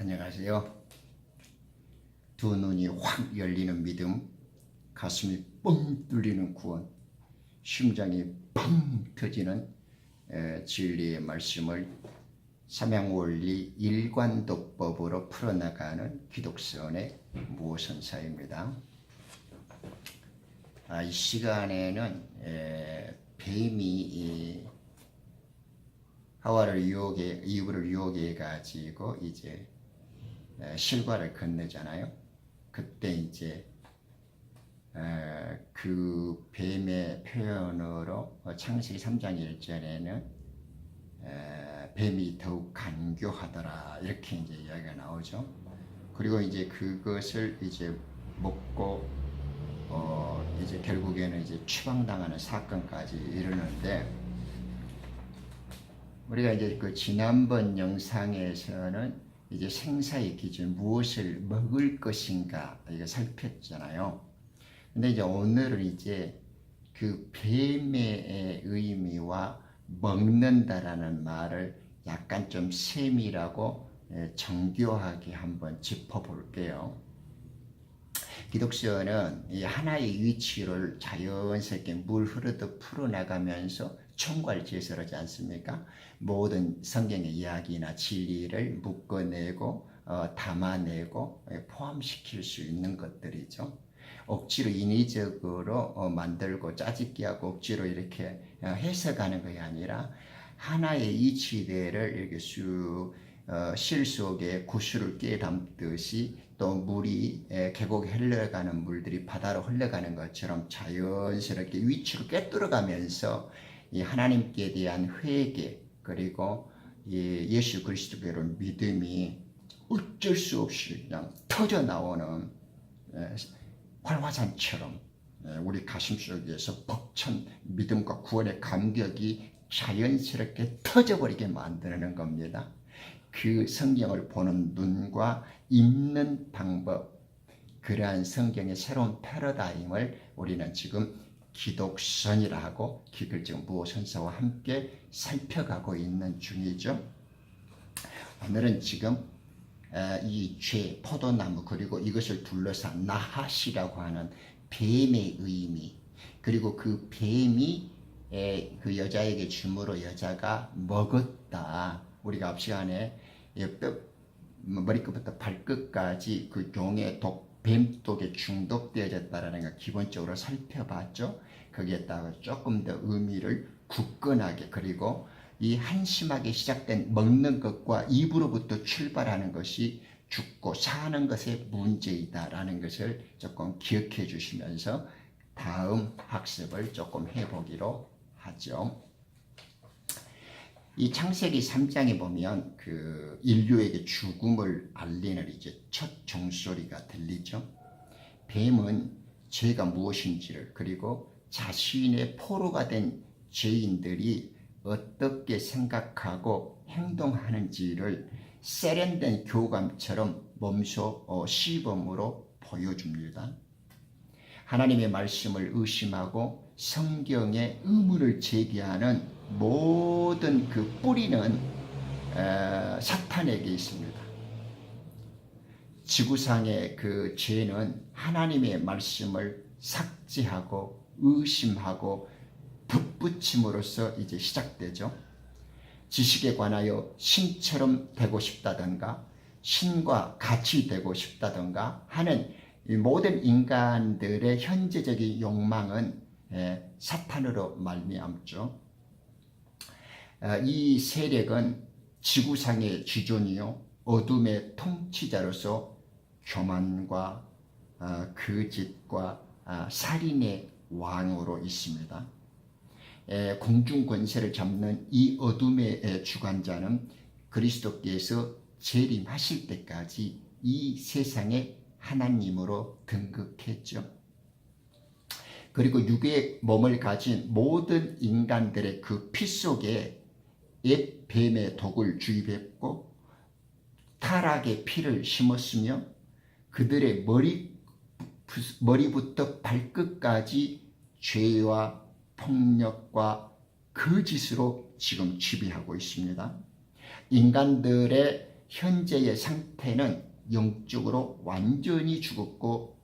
안녕하세요. 두 눈이 확 열리는 믿음, 가슴이 뻥 뚫리는 구원, 심장이 펑 터지는 진리의 말씀을 삼양원리 일관도법으로 풀어나가는 기독선의 무오선사입니다. 이 시간에는 뱀이 하와를 이브를 유혹해 가지고 이제 실과를 건네잖아요. 그때 이제 그 뱀의 표현으로 창세기 3장 1절에는 뱀이 더욱 간교하더라 이렇게 이제 이야기가 나오죠. 그리고 이제 그것을 이제 먹고 이제 결국에는 이제 추방당하는 사건까지 이르는데, 우리가 이제 그 지난번 영상에서는 이제 생사의 기준, 무엇을 먹을 것인가 이거 살폈잖아요. 근데 이제 오늘은 이제 그 뱀의 의미와 먹는다라는 말을 약간 좀 세밀하고 정교하게 한번 짚어볼게요. 기독교는 이 하나의 위치를 자연스럽게 물 흐르듯 풀어나가면서 총괄지어서 그러지 않습니까? 모든 성경의 이야기나 진리를 묶어내고 담아내고 포함시킬 수 있는 것들이죠. 억지로 인위적으로 만들고 짜집기하고 억지로 이렇게 해석하는 것이 아니라 하나의 이치대를 이렇게 실 속에 구슬을 끼에 담듯이 또 물이 계곡에 흘러가는 물들이 바다로 흘러가는 것처럼 자연스럽게 위치로 꿰뚫어가면서 이 하나님께 대한 회개, 그리고 예수 그리스도께로 믿음이 어쩔 수 없이 그냥 터져 나오는 활화산처럼 우리 가슴속에서 벅찬 믿음과 구원의 감격이 자연스럽게 터져버리게 만드는 겁니다. 그 성경을 보는 눈과 읽는 방법, 그러한 성경의 새로운 패러다임을 우리는 지금 기독선이라 하고 기글적 무오선사와 함께 살펴가고 있는 중이죠. 오늘은 지금 이 죄, 포도나무, 그리고 이것을 둘러싼 나핫이라고 하는 뱀의 의미, 그리고 그 뱀이 그 여자에게 줌으로 여자가 먹었다. 우리가 앞 시간에 머리끝부터 발끝까지 그 종의 뱀독에 중독되어졌다라는 걸 기본적으로 살펴봤죠. 거기에다가 조금 더 의미를 굳건하게, 그리고 이 한심하게 시작된 먹는 것과 입으로부터 출발하는 것이 죽고 사는 것의 문제이다라는 것을 조금 기억해 주시면서 다음 학습을 조금 해보기로 하죠. 이 창세기 3장에 보면 그 인류에게 죽음을 알리는 이제 첫 종소리가 들리죠. 뱀은 죄가 무엇인지를, 그리고 자신의 포로가 된 죄인들이 어떻게 생각하고 행동하는지를 세련된 교감처럼 몸소 시범으로 보여줍니다. 하나님의 말씀을 의심하고 성경의 의문을 제기하는 모든 그 뿌리는 사탄에게 있습니다. 지구상의 그 죄는 하나님의 말씀을 삭제하고 의심하고 덧붙임으로써 이제 시작되죠. 지식에 관하여 신처럼 되고 싶다던가 신과 같이 되고 싶다던가 하는 이 모든 인간들의 현재적인 욕망은 사탄으로 말미암죠. 이 세력은 지구상의 지존이요, 어둠의 통치자로서 교만과 거짓과 살인의 왕으로 있습니다. 공중 권세를 잡는 이 어둠의 주관자는 그리스도께서 재림하실 때까지 이 세상의 하나님으로 등극했죠. 그리고 육의 몸을 가진 모든 인간들의 그 피 속에 옛 뱀의 독을 주입했고 타락의 피를 심었으며 그들의 머리부터 발끝까지 죄와 폭력과 거짓으로 지금 지배하고 있습니다. 인간들의 현재의 상태는 영적으로 완전히 죽었고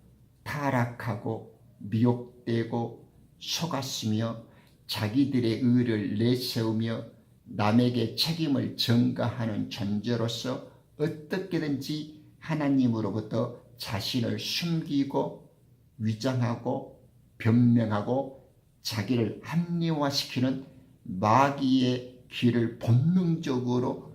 타락하고 미혹되고 속았으며 자기들의 의를 내세우며 남에게 책임을 전가하는 존재로서 어떻게든지 하나님으로부터 자신을 숨기고 위장하고 변명하고 자기를 합리화시키는 마귀의 길을 본성적으로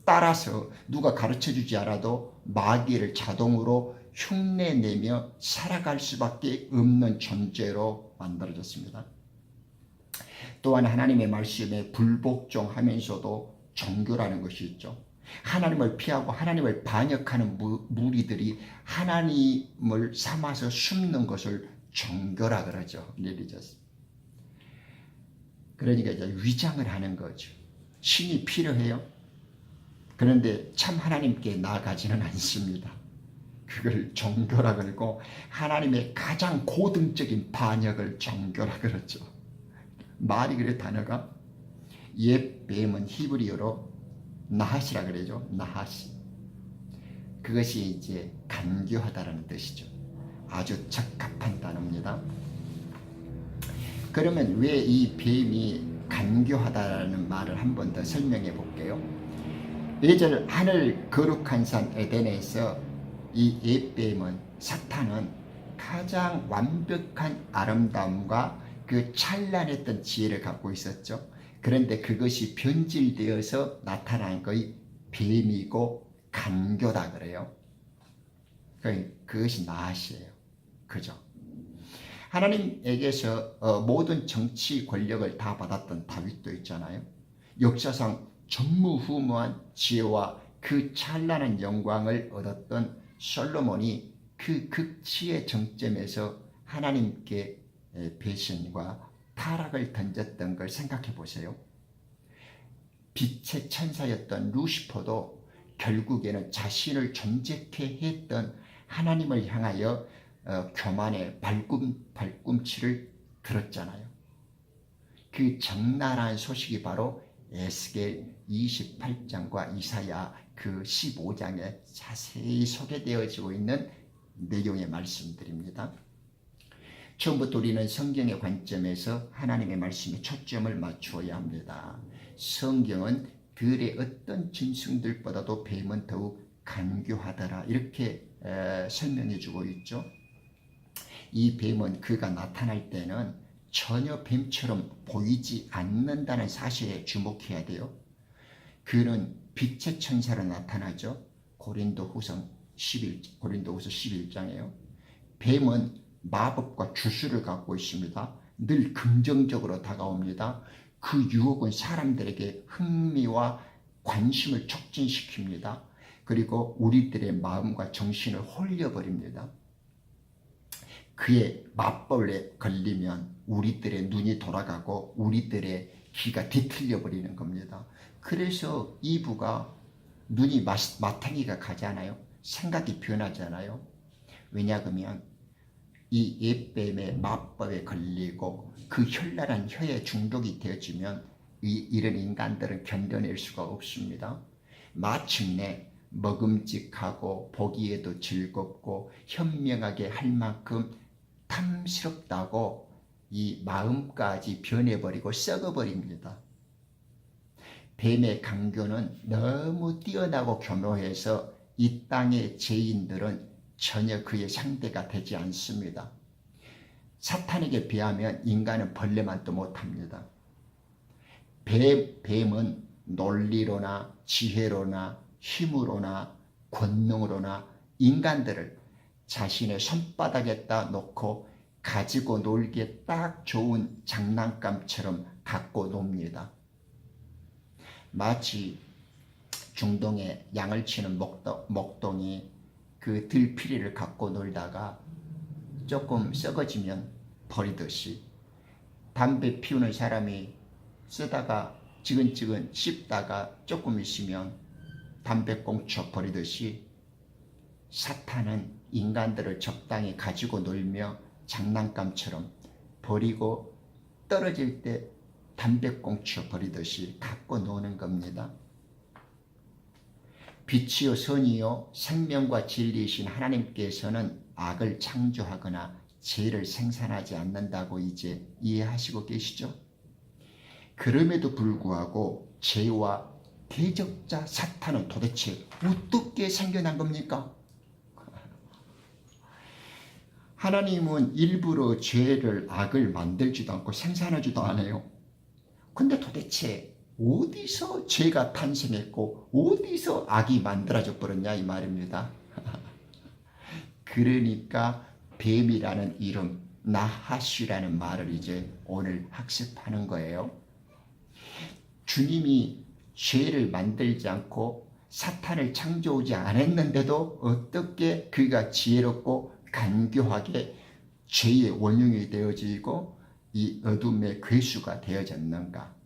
따라서 누가 가르쳐주지 않아도 마귀를 자동으로 흉내내며 살아갈 수밖에 없는 존재로 만들어졌습니다. 또한 하나님의 말씀에 불복종하면서도 종교라는 것이 있죠. 하나님을 피하고 하나님을 반역하는 무리들이 하나님을 삼아서 숨는 것을 종교라 그러죠. 리리저스. 그러니까 이제 위장을 하는 거죠. 신이 필요해요. 그런데 참 하나님께 나아가지는 않습니다. 그걸 종교라 그러고 하나님의 가장 고등적인 반역을 종교라 그러죠. 말이 그래 단어가 옛 뱀은 히브리어로 나하시라 그러죠. 나하시. 그것이 이제 간교하다라는 뜻이죠. 아주 적합한 단어입니다. 그러면 왜 이 뱀이 간교하다라는 말을 한 번 더 설명해 볼게요. 예전 하늘 거룩한 산 에덴에서 이 옛뱀은 사탄은 가장 완벽한 아름다움과 그 찬란했던 지혜를 갖고 있었죠. 그런데 그것이 변질되어서 나타난 것이 뱀이고 간교다 그래요. 그것이 나하시예요. 그죠? 하나님에게서 모든 정치 권력을 다 받았던 다윗도 있잖아요. 역사상 전무후무한 지혜와 그 찬란한 영광을 얻었던 솔로몬이 그 극치의 정점에서 하나님께 배신과 타락을 던졌던 걸 생각해 보세요. 빛의 천사였던 루시퍼도 결국에는 자신을 존재케 했던 하나님을 향하여 교만의 발꿈치를 들었잖아요. 그 적나라한 소식이 바로 에스겔 28장과 이사야 그 15장에 자세히 소개되어지고 있는 내용의 말씀들입니다. 처음부터 우리는 성경의 관점에서 하나님의 말씀에 초점을 맞추어야 합니다. 성경은 들의 어떤 짐승들보다도 뱀은 더욱 간교하더라 이렇게 설명해 주고 있죠. 이 뱀은 그가 나타날 때는 전혀 뱀처럼 보이지 않는다는 사실에 주목해야 돼요. 그는 빛의 천사로 나타나죠. 고린도후서 11장이에요. 뱀은 마법과 주술을 갖고 있습니다. 늘 긍정적으로 다가옵니다. 그 유혹은 사람들에게 흥미와 관심을 촉진시킵니다. 그리고 우리들의 마음과 정신을 홀려버립니다. 그의 맞벌에 걸리면 우리들의 눈이 돌아가고 우리들의 귀가 뒤틀려 버리는 겁니다. 그래서 이브가 눈이 마탱이가 가잖아요. 생각이 변하잖아요. 왜냐하면 이 옛뱀의 맞법에 걸리고 그 현란한 혀에 중독이 되어지면 이런 인간들은 견뎌낼 수가 없습니다. 마침내 먹음직하고 보기에도 즐겁고 현명하게 할 만큼 탐스럽다고 이 마음까지 변해버리고 썩어버립니다. 뱀의 강교는 너무 뛰어나고 교묘해서 이 땅의 죄인들은 전혀 그의 상대가 되지 않습니다. 사탄에게 비하면 인간은 벌레만도 못합니다. 뱀은 논리로나 지혜로나 힘으로나 권능으로나 인간들을 자신의 손바닥에다 놓고 가지고 놀기에 딱 좋은 장난감처럼 갖고 놉니다. 마치 중동에 양을 치는 목동이 그 들피리를 갖고 놀다가 조금 썩어지면 버리듯이 담배 피우는 사람이 쓰다가 지근지근 씹다가 조금 있으면 담배꽁초 버리듯이 사탄은 인간들을 적당히 가지고 놀며 장난감처럼 버리고 떨어질 때 담배꽁초 버리듯이 갖고 노는 겁니다. 빛이요 선이요 생명과 진리이신 하나님께서는 악을 창조하거나 죄를 생산하지 않는다고 이제 이해하시고 계시죠? 그럼에도 불구하고 죄와 대적자 사탄은 도대체 어떻게 생겨난 겁니까? 하나님은 일부러 죄를 악을 만들지도 않고 생산하지도 않아요. 근데 도대체 어디서 죄가 탄생했고 어디서 악이 만들어져 버렸냐 이 말입니다. 그러니까 뱀이라는 이름, 나하시라는 말을 이제 오늘 학습하는 거예요. 주님이 죄를 만들지 않고 사탄을 창조하지 않았는데도 어떻게 그가 지혜롭고 간교하게 죄의 원흉이 되어지고 이 어둠의 괴수가 되어졌는가?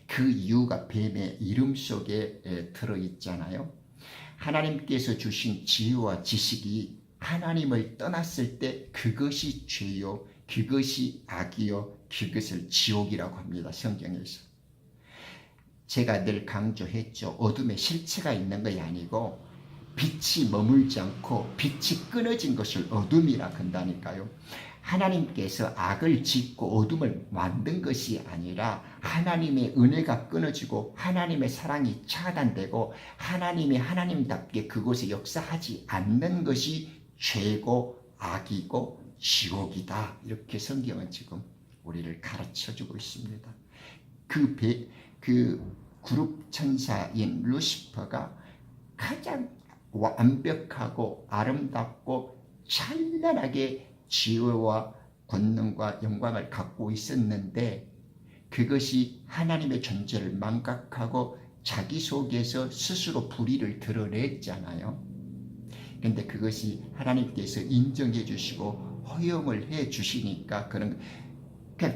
그 이유가 뱀의 이름 속에 들어있잖아요. 하나님께서 주신 지혜와 지식이 하나님을 떠났을 때 그것이 죄요, 그것이 악이요, 그것을 지옥이라고 합니다. 성경에서. 제가 늘 강조했죠. 어둠에 실체가 있는 것이 아니고 빛이 머물지 않고 빛이 끊어진 것을 어둠이라 한다니까요. 하나님께서 악을 짓고 어둠을 만든 것이 아니라 하나님의 은혜가 끊어지고 하나님의 사랑이 차단되고 하나님이 하나님답게 그곳에 역사하지 않는 것이 죄고 악이고 지옥이다. 이렇게 성경은 지금 우리를 가르쳐주고 있습니다. 그 그룹 천사인 루시퍼가 가장 완벽하고 아름답고 찬란하게 지혜와 권능과 영광을 갖고 있었는데 그것이 하나님의 존재를 망각하고 자기 속에서 스스로 불의를 드러냈잖아요. 그런데 그것이 하나님께서 인정해 주시고 허용을 해 주시니까 그냥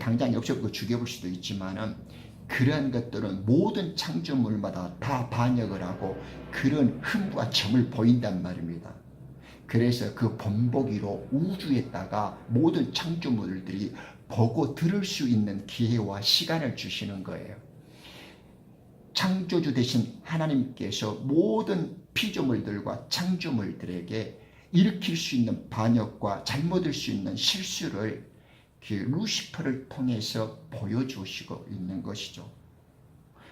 당장 없었고 죽여볼 수도 있지만은 그러한 것들은 모든 창조물마다 다 반역을 하고 그런 흠과 점을 보인단 말입니다. 그래서 그 본보기로 우주에다가 모든 창조물들이 보고 들을 수 있는 기회와 시간을 주시는 거예요. 창조주 되신 하나님께서 모든 피조물들과 창조물들에게 일으킬 수 있는 반역과 잘못할 수 있는 실수를 그 루시퍼를 통해서 보여주시고 있는 것이죠.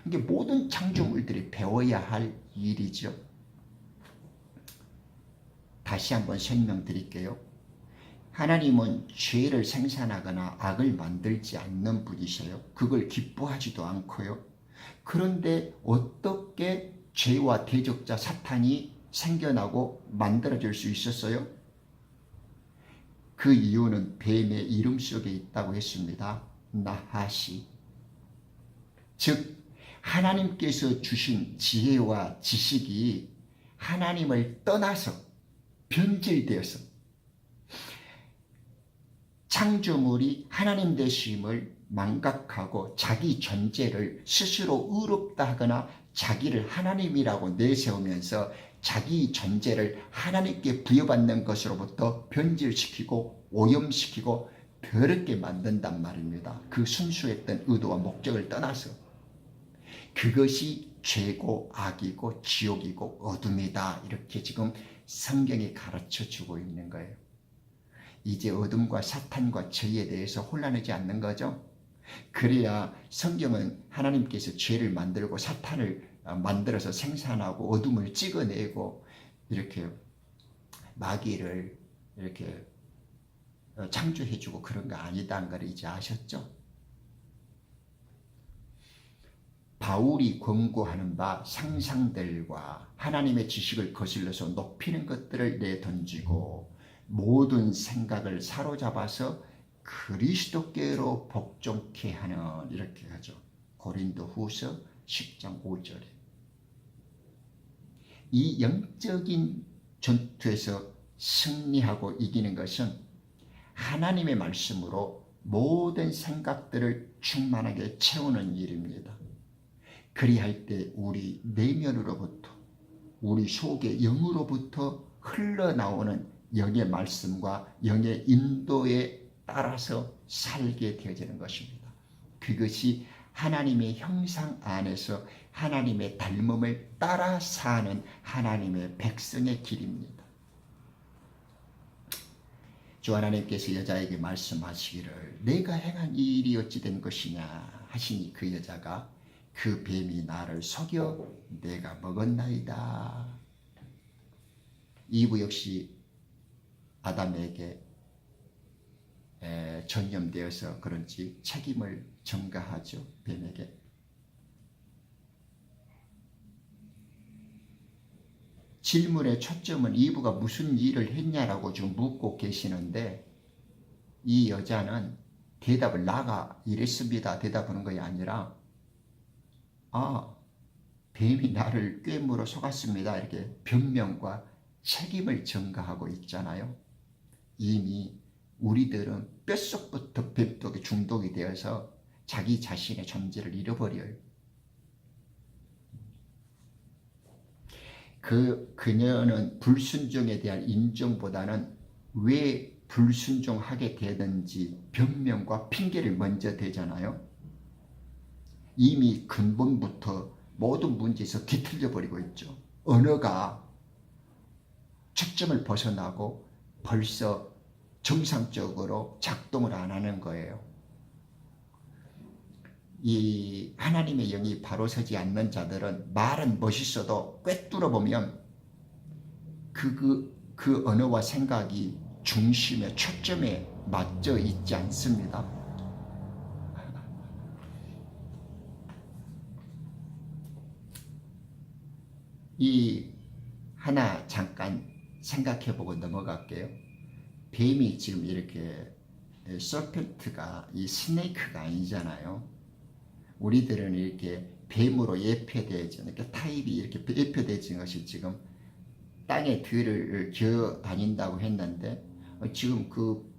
이게 모든 창조물들이 배워야 할 일이죠. 다시 한번 설명드릴게요. 하나님은 죄를 생산하거나 악을 만들지 않는 분이세요. 그걸 기뻐하지도 않고요. 그런데 어떻게 죄와 대적자 사탄이 생겨나고 만들어질 수 있었어요? 그 이유는 뱀의 이름 속에 있다고 했습니다. 나하시. 즉 하나님께서 주신 지혜와 지식이 하나님을 떠나서 변질되어서 창조물이 하나님 되심을 망각하고 자기 존재를 스스로 의롭다 하거나 자기를 하나님이라고 내세우면서 자기 존재를 하나님께 부여받는 것으로부터 변질시키고 오염시키고 더럽게 만든단 말입니다. 그 순수했던 의도와 목적을 떠나서 그것이 죄고 악이고 지옥이고 어둠이다. 이렇게 지금 성경이 가르쳐주고 있는 거예요. 이제 어둠과 사탄과 죄에 대해서 혼란하지 않는 거죠. 그래야 성경은 하나님께서 죄를 만들고 사탄을 만들어서 생산하고 어둠을 찍어내고 이렇게 마귀를 이렇게 창조해주고 그런 거 아니다는 걸 이제 아셨죠? 바울이 권고하는 바 상상들과 하나님의 지식을 거슬러서 높이는 것들을 내던지고 모든 생각을 사로잡아서 그리스도께로 복종케 하는 이렇게 하죠. 고린도후서 10장 5절에 이 영적인 전투에서 승리하고 이기는 것은 하나님의 말씀으로 모든 생각들을 충만하게 채우는 일입니다. 그리할 때 우리 내면으로부터 우리 속의 영으로부터 흘러나오는 영의 말씀과 영의 인도에 따라서 살게 되어지는 것입니다. 그것이 하나님의 형상 안에서 하나님의 닮음을 따라 사는 하나님의 백성의 길입니다. 주 하나님께서 여자에게 말씀하시기를 내가 행한 이 일이 어찌 된 것이냐 하시니 그 여자가 그 뱀이 나를 속여 내가 먹었나이다. 이브 역시 아담에게 전염되어서 그런지 책임을 전가하죠. 뱀에게. 질문의 초점은 이브가 무슨 일을 했냐라고 지금 묻고 계시는데 이 여자는 대답을 나가 이랬습니다. 대답하는 것이 아니라 뱀이 나를 꿰물어 속았습니다. 이렇게 변명과 책임을 전가하고 있잖아요. 이미 우리들은 뼛속부터 뱀독에 중독이 되어서 자기 자신의 존재를 잃어버려요. 그녀는 불순종에 대한 인정보다는 왜 불순종하게 되는지 변명과 핑계를 먼저 대잖아요. 이미 근본부터 모든 문제에서 뒤틀려 버리고 있죠. 언어가 초점을 벗어나고 벌써 정상적으로 작동을 안 하는 거예요. 이 하나님의 영이 바로 서지 않는 자들은 말은 멋있어도 꿰뚫어 보면 그 언어와 생각이 중심에 초점에 맞져 있지 않습니다. 이 하나 잠깐 생각해보고 넘어갈게요. 뱀이 지금 이렇게 서펜트가 이 스네이크가 아니잖아요. 우리들은 이렇게 뱀으로 예표되어진 이렇게 타입이 이렇게 예표되어진 것이 지금 땅의 들을 기어 다닌다고 했는데 지금 그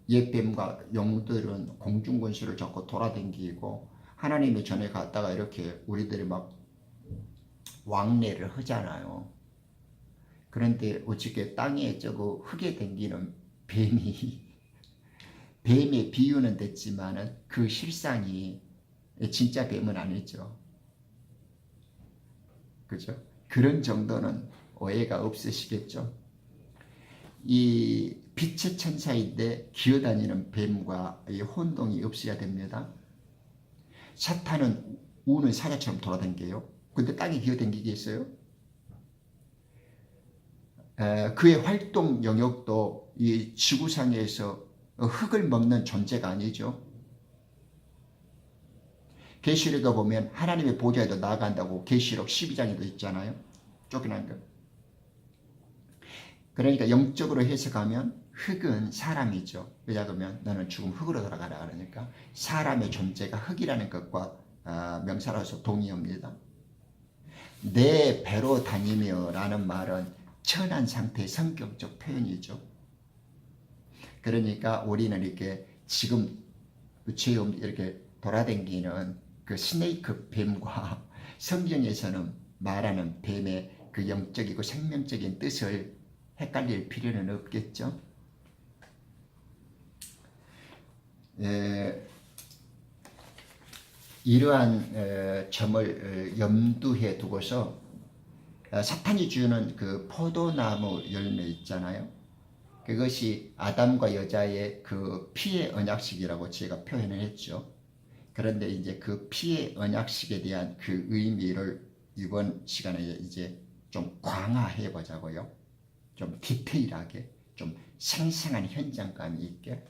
옛뱀과 용들은 공중권수를 잡고 돌아다니고 하나님의 전에 갔다가 이렇게 우리들이 막 왕래를 하잖아요. 그런데 어떻게 땅에 저거 흙에 댕기는 뱀이 뱀의 비유는 됐지만은 그 실상이 진짜 뱀은 아니죠. 그죠? 그런 정도는 오해가 없으시겠죠? 이 빛의 천사인데 기어다니는 뱀과 이 혼동이 없어야 됩니다. 사탄은 우는 사자처럼 돌아다녀요. 근데 땅에 기어다니겠어요? 그의 활동 영역도 이 지구상에서 흙을 먹는 존재가 아니죠. 계시록에 보면 하나님의 보좌에도 나아간다고 계시록 12장에도 있잖아요. 쫓겨난 것. 그러니까 영적으로 해석하면 흙은 사람이죠. 왜냐 그러면 너는 죽음 흙으로 돌아가라 그러니까 사람의 존재가 흙이라는 것과 명사로서 동의합니다. 내 배로 다니며 라는 말은 천한 상태의 성격적 표현이죠. 그러니까 우리는 이렇게 지금 이렇게 돌아다니는 그 스네이크 뱀과 성경에서는 말하는 뱀의 그 영적이고 생명적인 뜻을 헷갈릴 필요는 없겠죠. 이러한 점을 염두에 두고서 사탄이 주는 그 포도나무 열매 있잖아요. 그것이 아담과 여자의 그 피의 언약식이라고 제가 표현을 했죠. 그런데 이제 그 피의 언약식에 대한 그 의미를 이번 시간에 이제 좀 광화해 보자고요. 좀 디테일하게, 좀 생생한 현장감이 있게.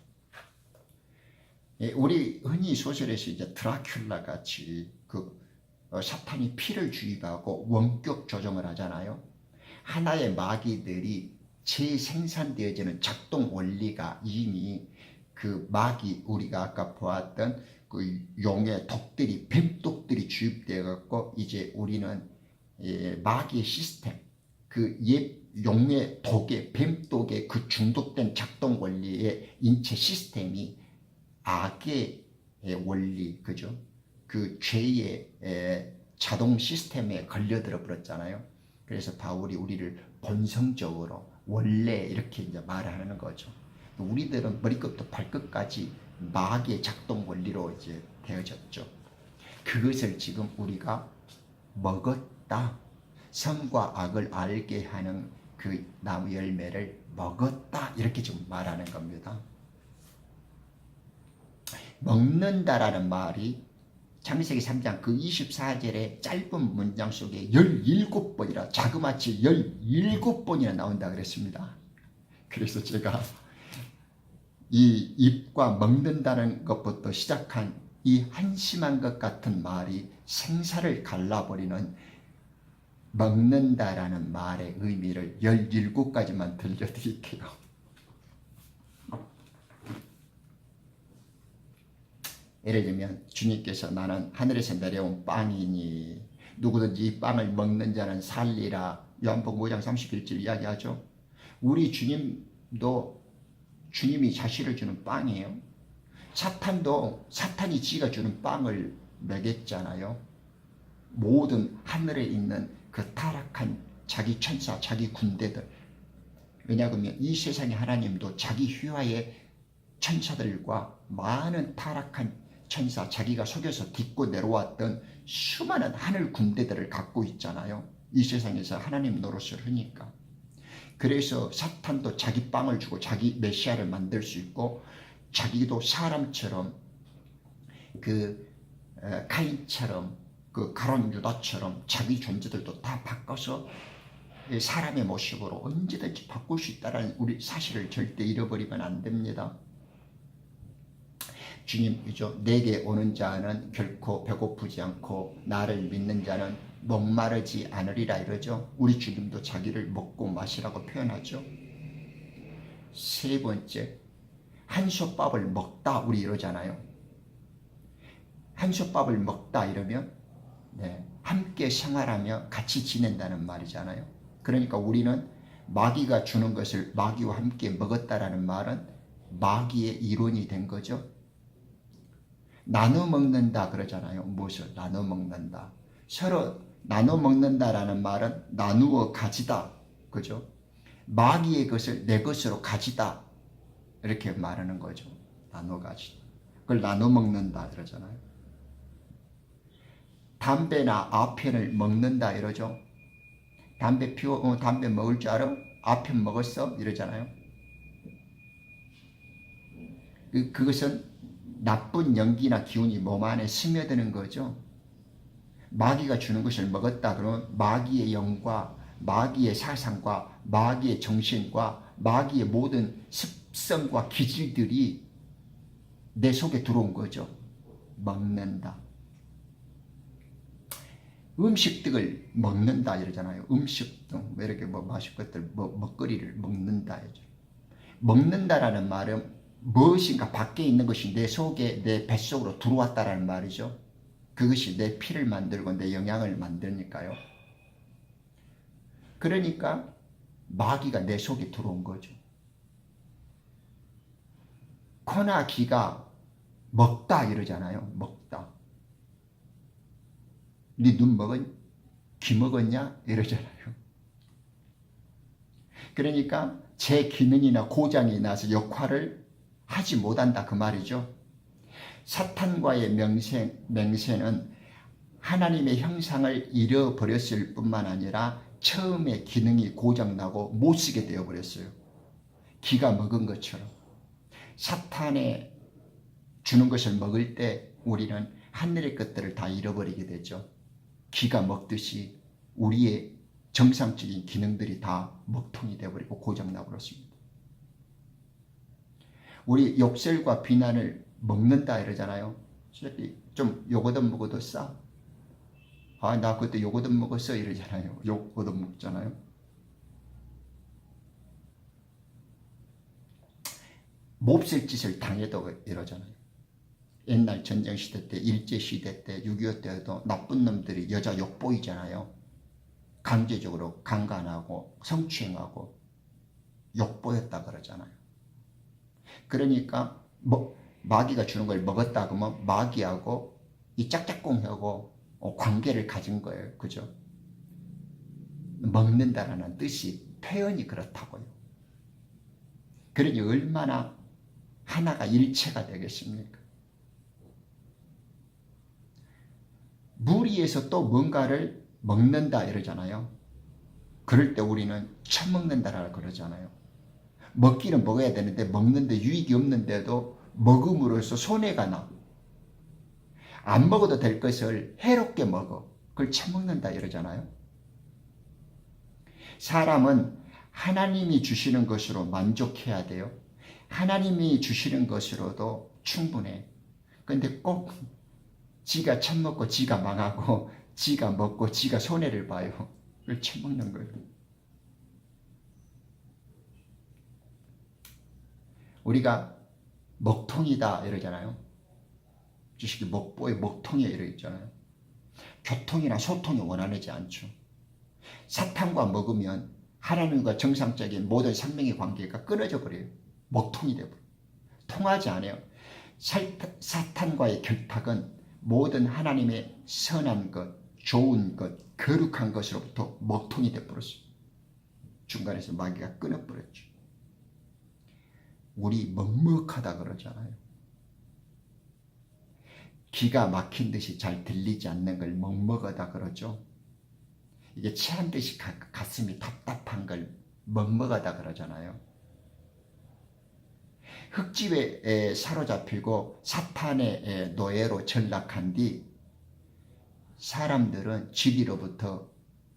우리 흔히 소설에서 이제 드라큘라 같이 그 사탄이 피를 주입하고 원격 조정을 하잖아요. 하나의 마귀들이 재생산되어지는 작동 원리가 이미 그 마귀, 우리가 아까 보았던 그 용의 독들이, 뱀독들이 주입되어 갖고 이제 우리는 마귀의 시스템, 그 옛 용의 독의, 뱀독의 그 중독된 작동 원리의 인체 시스템이 악의 원리, 그죠? 그 죄의 자동 시스템에 걸려들어 버렸잖아요. 그래서 바울이 우리를 본성적으로 원래 이렇게 이제 말하는 거죠. 우리들은 머리끝부터 발끝까지 마귀의 작동 원리로 이제 되어졌죠. 그것을 지금 우리가 먹었다. 선과 악을 알게 하는 그 나무 열매를 먹었다. 이렇게 지금 말하는 겁니다. 먹는다라는 말이 창세기 3장 그 24절의 짧은 문장 속에 17번이라 자그마치 17번이나 나온다 그랬습니다. 그래서 제가 이 입과 먹는다는 것부터 시작한 이 한심한 것 같은 말이 생사를 갈라버리는 먹는다라는 말의 의미를 17가지만 들려드릴게요. 예를 들면 주님께서 나는 하늘에서 내려온 빵이니 누구든지 이 빵을 먹는 자는 살리라. 요한복음 5장 31절 이야기하죠. 우리 주님도 주님이 자신을 주는 빵이에요. 사탄도 사탄이 지가 주는 빵을 먹였잖아요. 모든 하늘에 있는 그 타락한 자기 천사, 자기 군대들. 왜냐하면 이 세상의 하나님도 자기 휘하의 천사들과 많은 타락한 천사, 자기가 속여서 딛고 내려왔던 수많은 하늘 군대들을 갖고 있잖아요. 이 세상에서 하나님 노릇을 하니까. 그래서 사탄도 자기 빵을 주고 자기 메시아를 만들 수 있고 자기도 사람처럼 그 카인처럼 그 가론 유다처럼 자기 존재들도 다 바꿔서 사람의 모습으로 언제든지 바꿀 수 있다는 우리 사실을 절대 잃어버리면 안 됩니다. 주님이죠. 내게 오는 자는 결코 배고프지 않고 나를 믿는 자는 목마르지 않으리라 이러죠. 우리 주님도 자기를 먹고 마시라고 표현하죠. 세 번째, 한솥밥을 먹다 우리 이러잖아요. 한솥밥을 먹다 이러면 함께 생활하며 같이 지낸다는 말이잖아요. 그러니까 우리는 마귀가 주는 것을 마귀와 함께 먹었다라는 말은 마귀의 이론이 된 거죠. 나눠 먹는다 그러잖아요. 무엇을 나눠 먹는다. 서로 나눠 먹는다라는 말은 나누어 가지다. 그죠? 마귀의 것을 내 것으로 가지다. 이렇게 말하는 거죠. 나눠 가지다. 그걸 나눠 먹는다 그러잖아요. 담배나 아편을 먹는다 이러죠. 담배 담배 먹을 줄 알아? 아편 먹었어? 이러잖아요. 그것은 나쁜 연기나 기운이 몸 안에 스며드는 거죠. 마귀가 주는 것을 먹었다 그러면 마귀의 영과 마귀의 사상과 마귀의 정신과 마귀의 모든 습성과 기질들이 내 속에 들어온 거죠. 먹는다. 음식들을 먹는다 이러잖아요. 음식 등 이렇게 마실 것들 먹거리를 먹는다. 먹는다라는 말은 무엇인가 밖에 있는 것이 내 속에 내 뱃속으로 들어왔다라는 말이죠. 그것이 내 피를 만들고 내 영양을 만드니까요. 그러니까 마귀가 내 속에 들어온 거죠. 코나 귀가 먹다 이러잖아요. 먹다. 네 눈 먹었? 귀 먹었냐? 이러잖아요. 그러니까 제 기능이나 고장이 나서 역할을 하지 못한다 그 말이죠. 사탄과의 맹세는 하나님의 형상을 잃어버렸을 뿐만 아니라 처음에 기능이 고장나고 못 쓰게 되어버렸어요. 기가 먹은 것처럼. 사탄에 주는 것을 먹을 때 우리는 하늘의 것들을 다 잃어버리게 되죠. 기가 먹듯이 우리의 정상적인 기능들이 다 먹통이 되어버리고 고장나고 그렇습니다. 우리 욕설과 비난을 먹는다 이러잖아요. 좀 요거도 먹어도 싸. 아, 나 그때 요거도 먹었어 이러잖아요. 요거도 먹잖아요. 몹쓸 짓을 당해도 이러잖아요. 옛날 전쟁시대 때, 일제시대 때, 6.25 때도 나쁜 놈들이 여자 욕보이잖아요. 강제적으로 강간하고 성추행하고 욕보였다 그러잖아요. 그러니까 마귀가 주는 걸 먹었다 그러면 마귀하고 이 짝짝꿍하고 관계를 가진 거예요. 그죠? 먹는다라는 뜻이 표현이 그렇다고요. 그러니 얼마나 하나가 일체가 되겠습니까? 무리해서 또 뭔가를 먹는다 이러잖아요. 그럴 때 우리는 처먹는다라고 그러잖아요. 먹기는 먹어야 되는데 먹는데 유익이 없는데도 먹음으로써 손해가 나. 안 먹어도 될 것을 해롭게 먹어. 그걸 처먹는다 이러잖아요. 사람은 하나님이 주시는 것으로 만족해야 돼요. 하나님이 주시는 것으로도 충분해. 근데 꼭 지가 처먹고 지가 망하고 지가 먹고 지가 손해를 봐요. 그걸 처먹는 거예요. 우리가 먹통이다 이러잖아요. 주식이 먹보에 먹통이야 이러잖아요. 교통이나 소통이 원활하지 않죠. 사탄과 먹으면 하나님과 정상적인 모든 생명의 관계가 끊어져 버려요. 먹통이 되어버려요. 통하지 않아요. 사탄과의 결탁은 모든 하나님의 선한 것, 좋은 것, 거룩한 것으로부터 먹통이 되어버렸어요. 중간에서 마귀가 끊어버렸죠. 우리 먹먹하다 그러잖아요. 기가 막힌 듯이 잘 들리지 않는 걸 먹먹하다 그러죠. 이게 체한 듯이 가슴이 답답한 걸 먹먹하다 그러잖아요. 흙집에 사로잡히고 사탄의 노예로 전락한 뒤 사람들은 지리로부터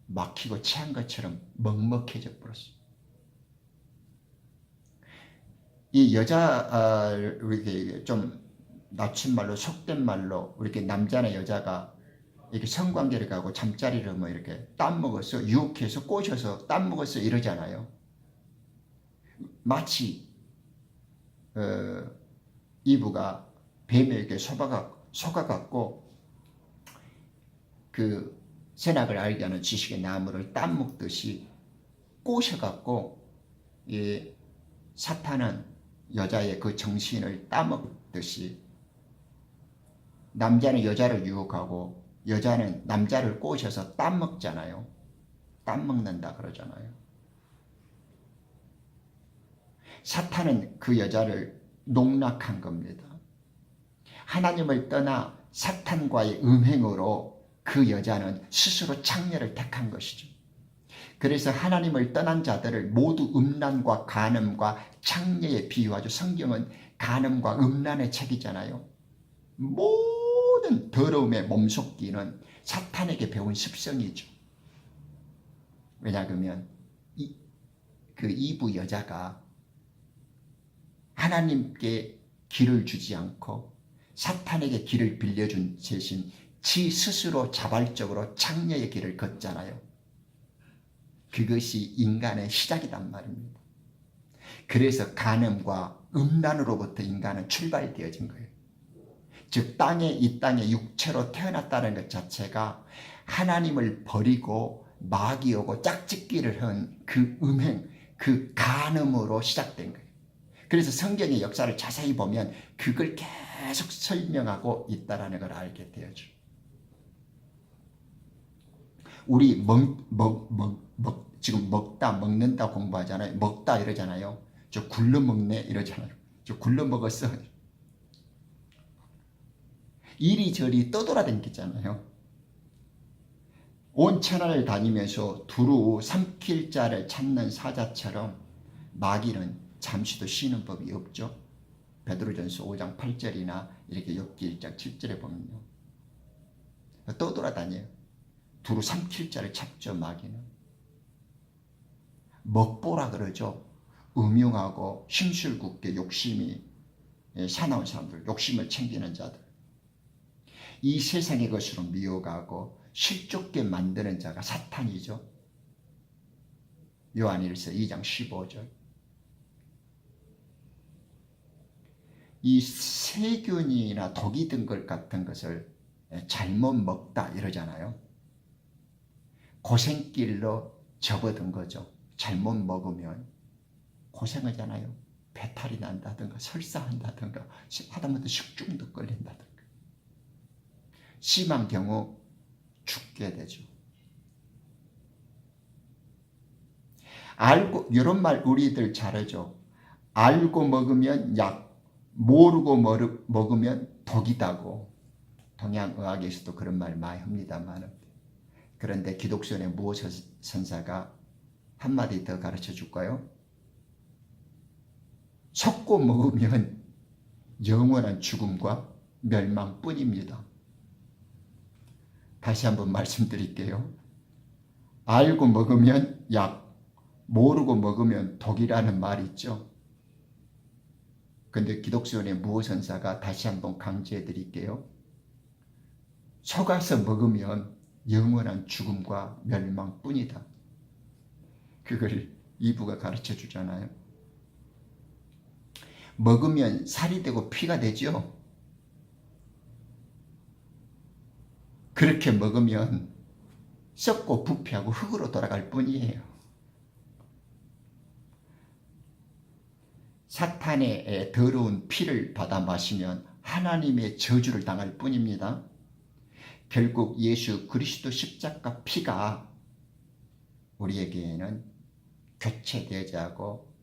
막히고 체한 것처럼 먹먹해져 버렸어요. 이 여자 이렇게 좀 낮춘 말로 속된 말로 이렇게 남자나 여자가 이렇게 성관계를 가고 잠자리를 뭐 이렇게 땀 먹었어 유혹해서 꼬셔서 땀 먹었어 이러잖아요. 마치 이브가 뱀에게 속아갖고 그 선악을 알게 하는 지식의 나무를 땀 먹듯이 꼬셔갖고 이 사탄은 여자의 그 정신을 따먹듯이 남자는 여자를 유혹하고 여자는 남자를 꼬셔서 따먹잖아요. 따먹는다 그러잖아요. 사탄은 그 여자를 농락한 겁니다. 하나님을 떠나 사탄과의 음행으로 그 여자는 스스로 창녀를 택한 것이죠. 그래서 하나님을 떠난 자들을 모두 음란과 간음과 창녀에 비유하죠. 성경은 간음과 음란의 책이잖아요. 모든 더러움의 몸속기는 사탄에게 배운 습성이죠. 왜냐하면 그 이브 여자가 하나님께 길을 주지 않고 사탄에게 길을 빌려준 대신 지 스스로 자발적으로 창녀의 길을 걷잖아요. 그것이 인간의 시작이란 말입니다. 그래서 간음과 음란으로부터 인간은 출발되어진 거예요. 즉 이 땅에 육체로 태어났다는 것 자체가 하나님을 버리고 마귀오고 짝짓기를 한 그 음행, 그 간음으로 시작된 거예요. 그래서 성경의 역사를 자세히 보면 그걸 계속 설명하고 있다는 걸 알게 되어죠. 우리 지금 먹다 먹는다 공부하잖아요. 먹다 이러잖아요. 저 굴러 먹네 이러잖아요. 저 굴러 먹었어. 이리저리 떠돌아다니잖아요. 온 천하를 다니면서 두루 삼킬 자를 찾는 사자처럼 마귀는 잠시도 쉬는 법이 없죠. 베드로전서 5장 8절이나 이렇게 욥기 1장 7절에 보면요. 떠돌아다녀요. 두루 삼킬 자를 찾죠. 마귀는. 먹보라 그러죠. 음흉하고 심술궂게 욕심이 사나운 사람들, 욕심을 챙기는 자들. 이 세상의 것으로 미혹하고 실족게 만드는 자가 사탄이죠. 요한일서 2장 15절. 이 세균이나 독이 든 것 같은 것을 잘못 먹다 이러잖아요. 고생길로 접어든 거죠. 잘못 먹으면 고생하잖아요. 배탈이 난다든가 설사한다든가 하다못해 식중독 걸린다든가 심한 경우 죽게 되죠. 알고 이런 말 우리들 잘하죠. 알고 먹으면 약, 모르고 먹으면 독이다고. 동양의학에서도 그런 말 많이 합니다만, 그런데 기독교의 무호 선사가 한마디 더 가르쳐 줄까요? 섞고 먹으면 영원한 죽음과 멸망뿐입니다. 다시 한번 말씀드릴게요. 알고 먹으면 약, 모르고 먹으면 독이라는 말이 있죠. 근데 기독교의 무호 선사가 다시 한번 강조해 드릴게요. 속아서 먹으면 영원한 죽음과 멸망뿐이다. 그걸 이부가 가르쳐 주잖아요. 먹으면 살이 되고 피가 되죠. 그렇게 먹으면 썩고 부패하고 흙으로 돌아갈 뿐이에요. 사탄의 더러운 피를 받아 마시면 하나님의 저주를 당할 뿐입니다. 결국 예수 그리스도 십자가 피가 우리에게는 교체되어야 하고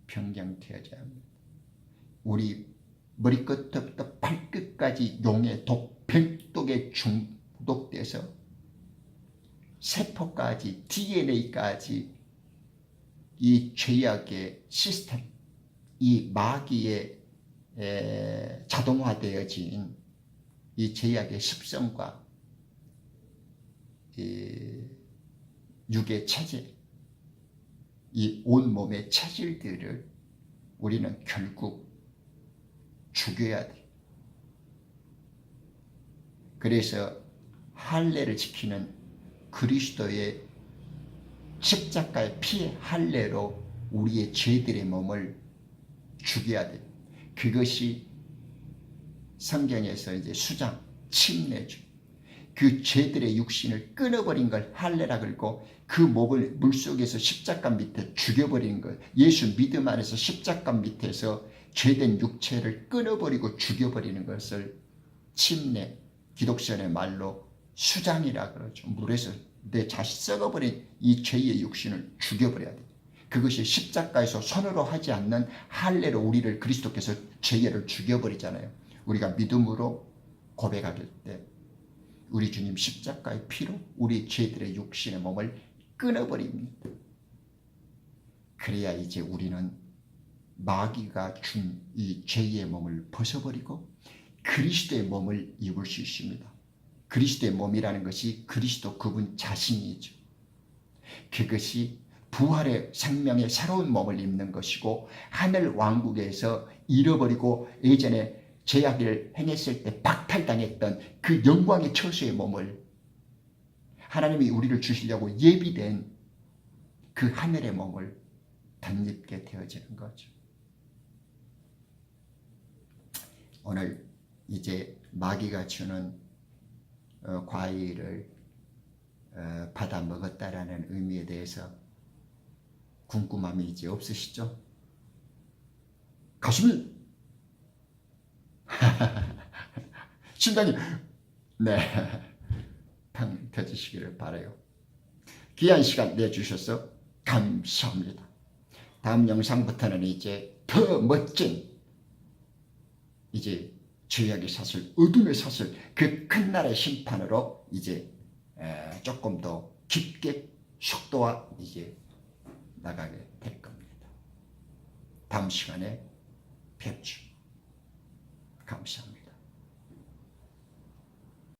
변경되어야 합니다. 우리 머리끝부터 발끝까지 용의 독, 병독에 중독돼서 세포까지 DNA까지 이 죄악의 시스템, 이 마귀의 자동화되어진 이 죄악의 습성과 이 육의 체질, 이 온몸의 체질들을 우리는 결국 죽여야 돼. 그래서 할례를 지키는 그리스도의 십자가의 피의 할례로 우리의 죄들의 몸을 죽여야 돼. 그것이 성경에서 이제 수장, 침례주, 그 죄들의 육신을 끊어버린 걸 할례라 그러고, 그 몸을 물속에서 십자가 밑에 죽여버리는 것, 예수 믿음 안에서 십자가 밑에서 죄된 육체를 끊어버리고 죽여버리는 것을 침례, 기독교의 말로 수장이라 그러죠. 물에서 내 자신 썩어버린 이 죄의 육신을 죽여버려야 돼. 그것이 십자가에서 손으로 하지 않는 할례로 우리를 그리스도께서 죄를 죽여버리잖아요. 우리가 믿음으로 고백할 때 우리 주님 십자가의 피로 우리 죄들의 육신의 몸을 끊어버립니다. 그래야 이제 우리는 마귀가 준 이 죄의 몸을 벗어버리고 그리스도의 몸을 입을 수 있습니다. 그리스도의 몸이라는 것이 그리스도 그분 자신이죠. 그것이 부활의 생명의 새로운 몸을 입는 것이고, 하늘 왕국에서 잃어버리고 예전에 죄악을 행했을 때 박탈당했던 그 영광의 처소의 몸을 하나님이 우리를 주시려고 예비된 그 하늘의 몸을 덧입게 되어지는 거죠. 오늘 이제 마귀가 주는 과일을 받아 먹었다라는 의미에 대해서 궁금함이 이제 없으시죠? 가슴이 심장이 팡 터지시기를 바라요. 귀한 시간 내주셔서 감사합니다. 다음 영상부터는 이제 더 멋진 이제 죄악의 사슬, 어둠의 사슬, 그 큰 날의 심판으로 이제 조금 더 깊게 속도와 이제 나가게 될 겁니다. 다음 시간에 뵙죠. 감사합니다.